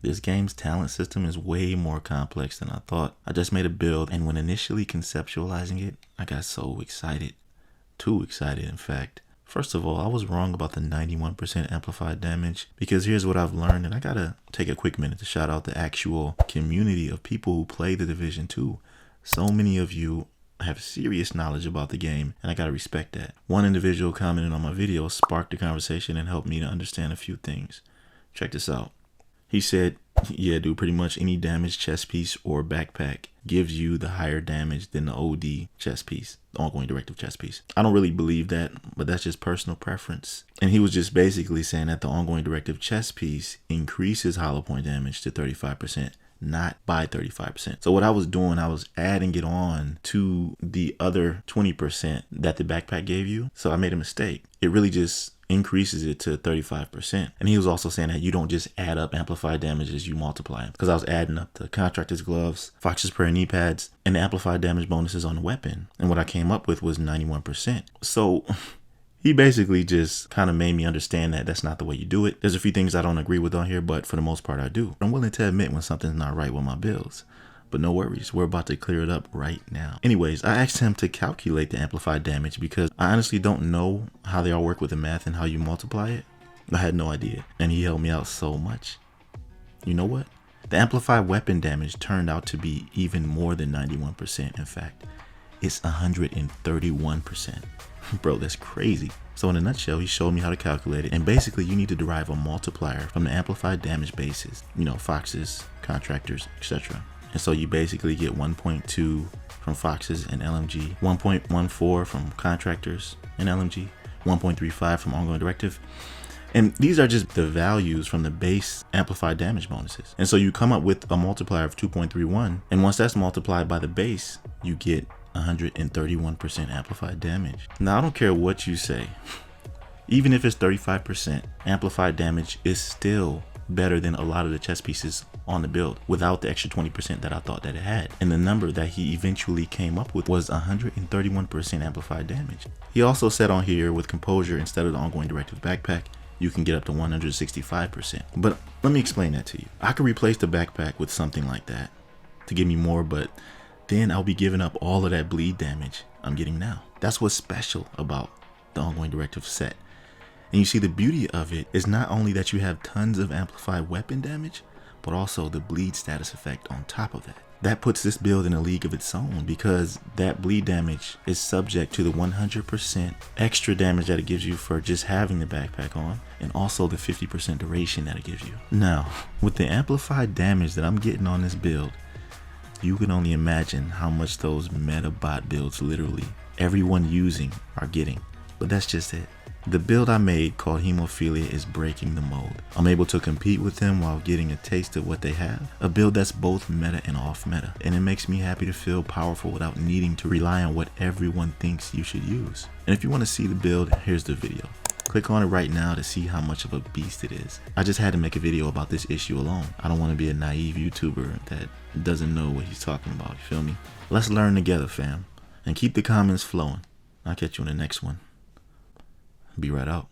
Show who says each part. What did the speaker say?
Speaker 1: This game's talent system is way more complex than I thought. I just made a build, and when initially conceptualizing it, I got so excited. Too excited, in fact. First of all, I was wrong about the 91% amplified damage, because here's what I've learned, and I gotta take a quick minute to shout out the actual community of people who play The Division 2. So many of you have serious knowledge about the game, and I gotta respect that. One individual commented on my video sparked the conversation and helped me to understand a few things. Check this out. He said, yeah, dude, pretty much any damaged chest piece or backpack gives you the higher damage than the OD chest piece, the ongoing directive chest piece. I don't really believe that, but that's just personal preference. And he was just basically saying that the ongoing directive chest piece increases hollow point damage to 35%, not by 35%. So what I was doing, I was adding it on to the other 20% that the backpack gave you. So I made a mistake. It really just increases it to 35%. And he was also saying that you don't just add up amplified damage as you multiply them, because I was adding up the contractor's gloves, Fox's prayer knee pads, and the amplified damage bonuses on the weapon. And what I came up with was 91%. So he basically just kind of made me understand that that's not the way you do it. There's a few things I don't agree with on here, but for the most part I do. I'm willing to admit when something's not right with my builds. But no worries, we're about to clear it up right now. Anyways, I asked him to calculate the amplified damage because I honestly don't know how they all work with the math and how you multiply it. I had no idea, and he helped me out so much. You know what? The amplified weapon damage turned out to be even more than 91%. In fact, it's 131%. Bro, that's crazy. So in a nutshell, he showed me how to calculate it, and basically you need to derive a multiplier from the amplified damage bases, you know, Foxes, contractors, etc. And so you basically get 1.2 from Foxes and LMG, 1.14 from contractors and LMG, 1.35 from ongoing directive. And these are just the values from the base amplified damage bonuses. And so you come up with a multiplier of 2.31. And once that's multiplied by the base, you get 131% amplified damage. Now, I don't care what you say. Even if it's 35%, amplified damage is still better than a lot of the chess pieces on the build without the extra 20% that I thought that it had. And the number that he eventually came up with was 131% amplified damage. He also said on here with composure instead of the ongoing directive backpack, you can get up to 165%. But let me explain that to you. I could replace the backpack with something like that to give me more, but then I'll be giving up all of that bleed damage I'm getting now. That's what's special about the ongoing directive set. And you see, the beauty of it is not only that you have tons of amplified weapon damage, but also the bleed status effect on top of that. That puts this build in a league of its own because that bleed damage is subject to the 100% extra damage that it gives you for just having the backpack on, and also the 50% duration that it gives you. Now, with the amplified damage that I'm getting on this build, you can only imagine how much those meta bot builds literally everyone using are getting. But that's just it. The build I made called Hemophilia is breaking the mold. I'm able to compete with them while getting a taste of what they have. A build that's both meta and off meta. And it makes me happy to feel powerful without needing to rely on what everyone thinks you should use. And if you want to see the build, here's the video. Click on it right now to see how much of a beast it is. I just had to make a video about this issue alone. I don't want to be a naive YouTuber that doesn't know what he's talking about, you feel me? Let's learn together, fam. And keep the comments flowing. I'll catch you in the next one. Be right out.